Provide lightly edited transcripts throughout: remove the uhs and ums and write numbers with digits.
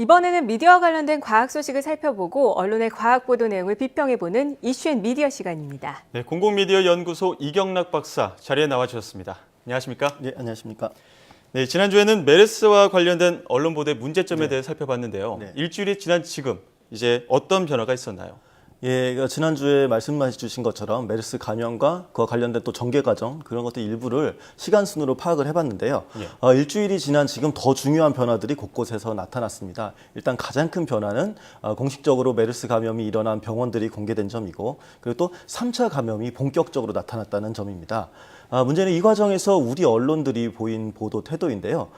이번에는 미디어와 관련된 과학 소식을 살펴보고 언론의 과학 보도 내용을 비평해보는 이슈앤미디어 시간입니다. 네, 공공미디어 연구소 이경락 박사 자리에 나와주셨습니다. 안녕하십니까? 네, 안녕하십니까? 네, 지난주에는 메르스와 관련된 언론 보도의 문제점에 대해 살펴봤는데요. 네. 일주일이 지난 지금 이제 어떤 변화가 있었나요? 예, 지난주에 말씀해 주신 것처럼 메르스 감염과 그와 관련된 또 전개 과정 그런 것들 일부를 시간 순으로 파악을 해봤는데요. 일주일이 지난 지금 더 중요한 변화들이 곳곳에서 나타났습니다. 일단 가장 큰 변화는 공식적으로 메르스 감염이 일어난 병원들이 공개된 점이고, 그리고 또 3차 감염이 본격적으로 나타났다는 점입니다. 문제는 이 과정에서 우리 언론들이 보인 보도 태도인데요.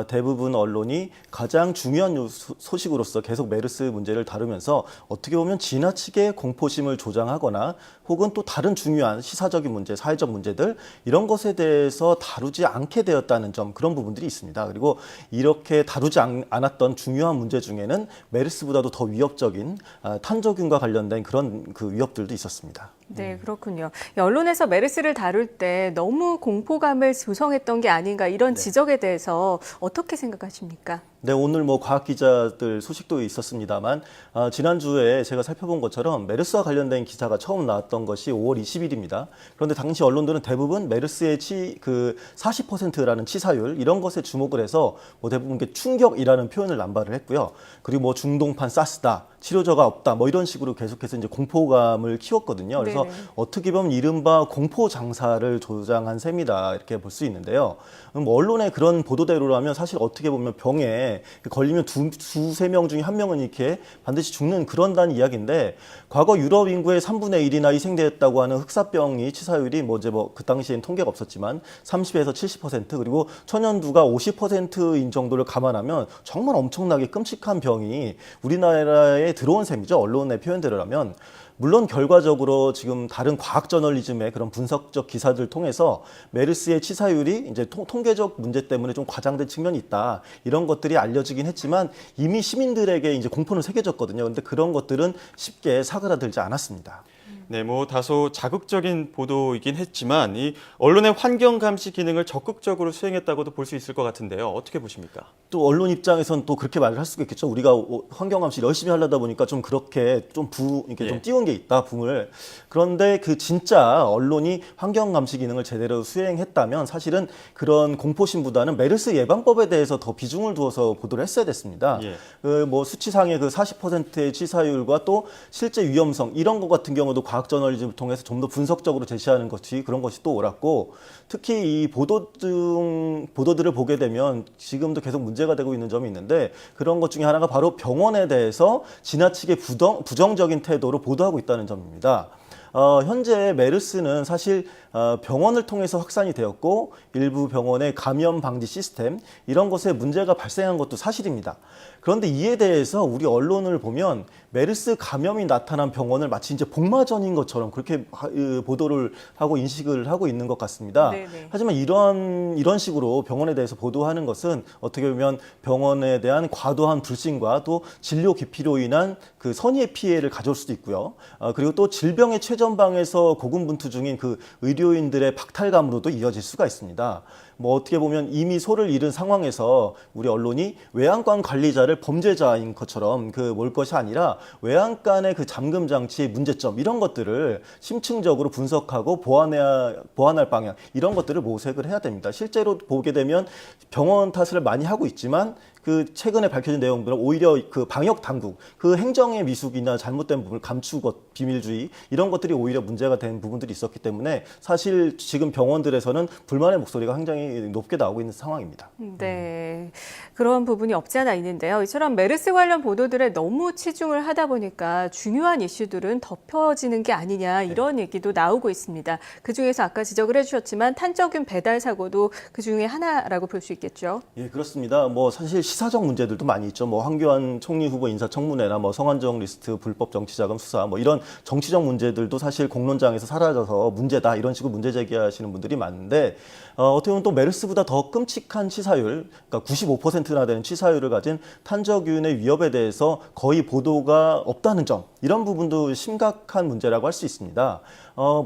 대부분 언론이 가장 중요한 소식으로서 계속 메르스 문제를 다루면서 어떻게 보면 지나치게 공포심을 조장하거나 혹은 또 다른 중요한 시사적인 문제, 사회적 문제들 이런 것에 대해서 다루지 않게 되었다는 점, 그런 부분들이 있습니다. 그리고 이렇게 다루지 않았던 중요한 문제 중에는 메르스보다도 더 위협적인 탄저균과 관련된 그런 그 위협들도 있었습니다. 네, 그렇군요. 언론에서 메르스를 다룰 때 너무 공포감을 조성했던 게 아닌가 이런 지적에 대해서 어떻게 생각하십니까? 네, 오늘 과학 기자들 소식도 있었습니다만 지난주에 제가 살펴본 것처럼 메르스와 관련된 기사가 처음 나왔던 것이 5월 20일입니다. 그런데 당시 언론들은 대부분 메르스의 40%라는 치사율 이런 것에 주목을 해서 대부분 충격이라는 표현을 남발을 했고요. 그리고 중동판 사스다, 치료제가 없다, 이런 식으로 계속해서 이제 공포감을 키웠거든요. 그래서 네네. 어떻게 보면 이른바 공포 장사를 조장한 셈이다 이렇게 볼 수 있는데요. 언론의 그런 보도대로라면 사실 어떻게 보면 병에 걸리면 두세 명 중에 한 명은 이렇게 반드시 죽는 그런다는 이야기인데, 과거 유럽 인구의 3분의 1이나 희생되었다고 하는 흑사병이 치사율이 그 당시엔 통계가 없었지만 30에서 70%, 그리고 천연두가 50%인 정도를 감안하면 정말 엄청나게 끔찍한 병이 우리나라에 들어온 셈이죠. 언론의 표현대로라면. 물론 결과적으로 지금 다른 과학 저널리즘의 그런 분석적 기사들 통해서 메르스의 치사율이 이제 통계적 문제 때문에 좀 과장된 측면이 있다, 이런 것들이 알려지긴 했지만 이미 시민들에게 이제 공포는 새겨졌거든요. 그런데 그런 것들은 쉽게 사그라들지 않았습니다. 네, 다소 자극적인 보도이긴 했지만 이 언론의 환경 감시 기능을 적극적으로 수행했다고도 볼 수 있을 것 같은데요. 어떻게 보십니까? 또 언론 입장에서는 또 그렇게 말을 할 수가 있겠죠. 우리가 환경 감시 열심히 하려다 보니까 좀 그렇게 좀 띄운 게 있다, 붕을. 그런데 그 진짜 언론이 환경 감시 기능을 제대로 수행했다면 사실은 그런 공포심보다는 메르스 예방법에 대해서 더 비중을 두어서 보도를 했어야 됐습니다. 수치상의 그 40%의 치사율과 또 실제 위험성 이런 것 같은 경우도 과학 저널리즘을 통해서 좀 더 분석적으로 제시하는 것이, 그런 것이 또 옳았고, 특히 이 보도들을 보게 되면 지금도 계속 문제가 되고 있는 점이 있는데, 그런 것 중에 하나가 바로 병원에 대해서 지나치게 부정적인 태도로 보도하고 있다는 점입니다. 현재 메르스는 사실 병원을 통해서 확산이 되었고, 일부 병원의 감염 방지 시스템 이런 것에 문제가 발생한 것도 사실입니다. 그런데 이에 대해서 우리 언론을 보면 메르스 감염이 나타난 병원을 마치 이제 복마전인 것처럼 그렇게 보도를 하고 인식을 하고 있는 것 같습니다. 네네. 하지만 이런 식으로 병원에 대해서 보도하는 것은 어떻게 보면 병원에 대한 과도한 불신과 또 진료 기피로 인한 그 선의의 피해를 가져올 수도 있고요. 그리고 또 질병의 최전방에서 고군분투 중인 그 의료인들의 박탈감으로도 이어질 수가 있습니다. 어떻게 보면 이미 소를 잃은 상황에서 우리 언론이 외양간 관리자를 범죄자인 것처럼 몰 것이 아니라 외양간의 그 잠금 장치의 문제점 이런 것들을 심층적으로 분석하고 보완할 방향 이런 것들을 모색을 해야 됩니다. 실제로 보게 되면 병원 탓을 많이 하고 있지만 최근에 밝혀진 내용들은 오히려 방역 당국, 행정의 미숙이나 잘못된 부분을 감추고 비밀주의 이런 것들이 오히려 문제가 된 부분들이 있었기 때문에 사실 지금 병원들에서는 불만의 목소리가 굉장히 높게 나오고 있는 상황입니다. 네, 그런 부분이 없지 않아 있는데요. 이처럼 메르스 관련 보도들에 너무 치중을 하다 보니까 중요한 이슈들은 덮여지는 게 아니냐 이런 얘기도 나오고 있습니다. 그중에서 아까 지적을 해주셨지만 탄저균 배달 사고도 그중에 하나라고 볼 수 있겠죠. 예, 그렇습니다. 사실 시사적 문제들도 많이 있죠. 황교안 총리 후보 인사청문회나 성한정 리스트 불법 정치자금 수사 이런 정치적 문제들도 사실 공론장에서 사라져서 문제다 이런 식으로 문제 제기하시는 분들이 많은데 어떻게 보면 또 메르스보다 더 끔찍한 치사율, 그러니까 95%나 되는 치사율을 가진 탄저균의 위협에 대해서 거의 보도가 없다는 점, 이런 부분도 심각한 문제라고 할 수 있습니다.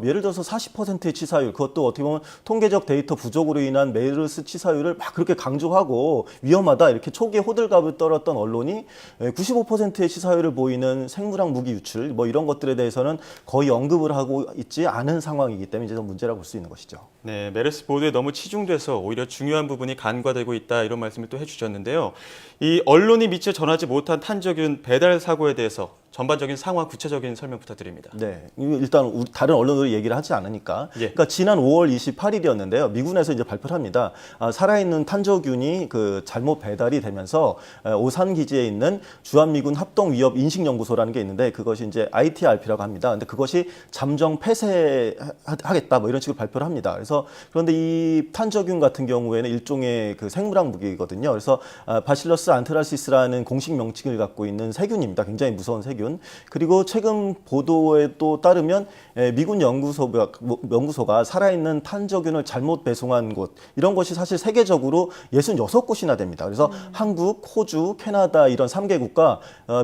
예를 들어서 40%의 치사율, 그것도 어떻게 보면 통계적 데이터 부족으로 인한 메르스 치사율을 막 그렇게 강조하고 위험하다 이렇게 초기에 호들갑을 떨었던 언론이 95%의 치사율을 보이는 생물학 무기 유출 뭐 이런 것들에 대해서는 거의 언급을 하고 있지 않은 상황이기 때문에 이제 좀 문제라고 볼 수 있는 것이죠. 네, 메르스 보도에 너무 치중돼서 오히려 중요한 부분이 간과되고 있다 이런 말씀을 또 해주셨는데요. 이 언론이 미처 전하지 못한 탄저균 배달 사고에 대해서 전반적인 상황 구체적인 설명 부탁드립니다. 네, 일단 다른 언론들이 얘기를 하지 않으니까. 예. 그러니까 지난 5월 28일이었는데요. 미군에서 이제 발표를 합니다. 살아있는 탄저균이 그 잘못 배달이 되면서 오산 기지에 있는 주한미군 합동위협 인식연구소라는 게 있는데 그것이 이제 ITRP라고 합니다. 근데 그것이 잠정 폐쇄하겠다 뭐 이런 식으로 발표를 합니다. 그래서 그런데 이 탄저균 같은 경우에는 일종의 그 생물학 무기거든요. 그래서 바실러스 안트라시스라는 공식 명칭을 갖고 있는 세균입니다. 굉장히 무서운 세균. 그리고 최근 보도에 또 따르면 미군 연구소가 살아있는 탄저균을 잘못 배송한 곳 이런 것이 사실 세계적으로 66곳이나 됩니다. 그래서 한국, 호주, 캐나다 이런 3개국과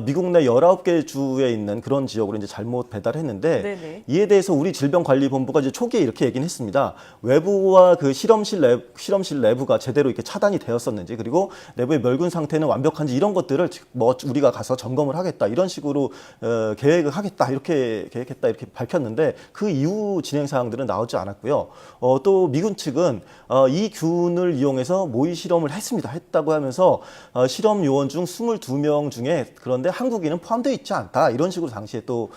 미국 내 19개 주에 있는 그런 지역으로 이제 잘못 배달했는데 네네. 이에 대해서 우리 질병관리본부가 이제 초기에 이렇게 얘기는 했습니다. 외부와 그 실험실 내부가 제대로 이렇게 차단이 되었었는지 그리고 내부의 멸균 상태는 완벽한지 이런 것들을 뭐 우리가 가서 점검을 하겠다 이런 식으로 계획을 하겠다 이렇게 계획했다 이렇게 밝혔는데 그 이후 진행 사항들은 나오지 않았고요. 또 미군 측은 이 균을 이용해서 모의 실험을 했다고 하면서 실험 요원 중 22명 중에 그런데 한국인은 포함되어 있지 않다 이런 식으로 당시에 또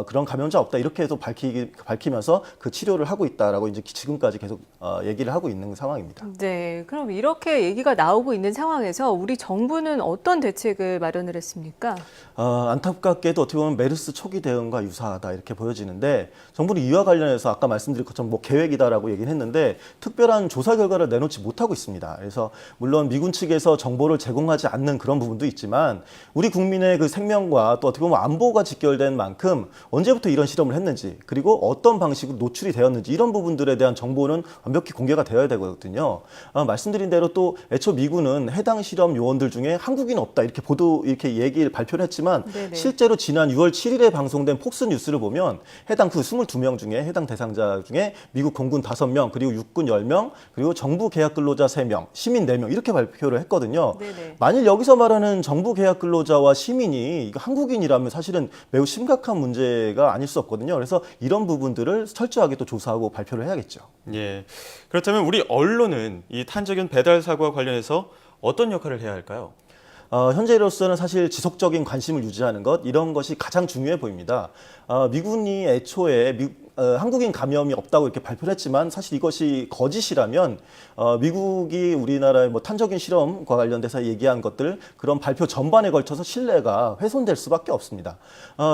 그런 감염자 없다 이렇게 해서 밝히면서 그 치료를 하고 있다라고 이제 지금까지 계속 얘기를 하고 있는 상황입니다. 네, 그럼 이렇게 얘기가 나오고 있는 상황에서 우리 정부는 어떤 대책을 마련을 했습니까? 안타깝게도 어떻게 보면 메르스 초기 대응과 유사하다 이렇게 보여지는데 정부는 이와 관련해서 아까 말씀드린 것처럼 뭐 계획이다라고 얘기는 했는데 특별한 조사 결과를 내놓지 못하고 있습니다. 그래서 물론 미군 측에서 정보를 제공하지 않는 그런 부분도 있지만 우리 국민의 그 생명과 또 어떻게 보면 안보가 직결된 만큼 언제부터 이런 실험을 했는지 그리고 어떤 방식으로 노출이 되었는지 이런 부분들에 대한 정보는 완벽히 공개가 되어야 되거든요. 말씀드린 대로 또 애초 미군은 해당 실험 요원들 중에 한국인은 없다 이렇게 얘기를 발표를 했지만 네네. 실제로 지난 6월 7일에 방송된 폭스 뉴스를 보면 해당 그 22명 중에 해당 대상자 중에 미국 공군 5명 그리고 육군 10명 그리고 정부 계약 근로자 3명 시민 4명 이렇게 발표를 했거든요. 네네. 만일 여기서 말하는 정부 계약 근로자와 시민이 이거 한국인이라면 사실은 매우 심각한 문제가 아닐 수 없거든요. 그래서 이런 부분들을 철저하게 또 조사하고 발표를 해야겠죠. 예. 그렇다면 우리 언론은 이 탄저균 배달 사고와 관련해서 어떤 역할을 해야 할까요? 현재로서는 사실 지속적인 관심을 유지하는 것 이런 것이 가장 중요해 보입니다. 미군이 애초에 한국인 감염이 없다고 이렇게 발표를 했지만 사실 이것이 거짓이라면 미국이 우리나라의 뭐 탄저균 실험과 관련돼서 얘기한 것들 그런 발표 전반에 걸쳐서 신뢰가 훼손될 수밖에 없습니다.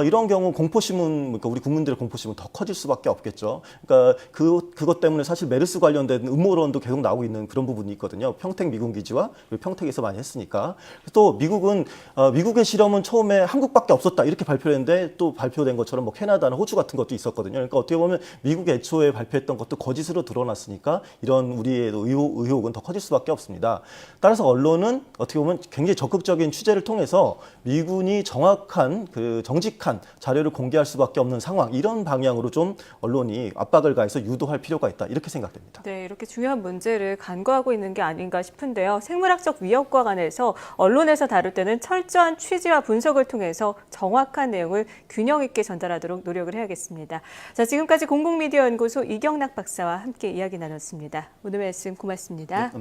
이런 경우 공포심은 그러니까 우리 국민들의 공포심은 더 커질 수밖에 없겠죠. 그러니까 그것 때문에 사실 메르스 관련된 음모론도 계속 나오고 있는 그런 부분이 있거든요. 평택 미군 기지와 그리고 평택에서 많이 했으니까. 또 미국은 미국의 실험은 처음에 한국밖에 없었다 이렇게 발표했는데 또 발표된 것처럼 뭐 캐나다나 호주 같은 것도 있었거든요. 그러니까 어떻게 보면 미국이 애초에 발표했던 것도 거짓으로 드러났으니까 이런 우리의 의혹은 더 커질 수밖에 없습니다. 따라서 언론은 어떻게 보면 굉장히 적극적인 취재를 통해서 미군이 정확한 정직한 자료를 공개할 수밖에 없는 상황 이런 방향으로 좀 언론이 압박을 가해서 유도할 필요가 있다 이렇게 생각됩니다. 네, 이렇게 중요한 문제를 간과하고 있는 게 아닌가 싶은데요. 생물학적 위협과 관해서 언론에서 다룰 때는 철저한 취재와 분석을 통해서 정확한 내용을 균형 있게 전달하도록 노력을 해야겠습니다. 자, 지금까지 공공미디어 연구소 이경락 박사와 함께 이야기 나눴습니다. 오늘 말씀 고맙습니다. 네, 감사합니다.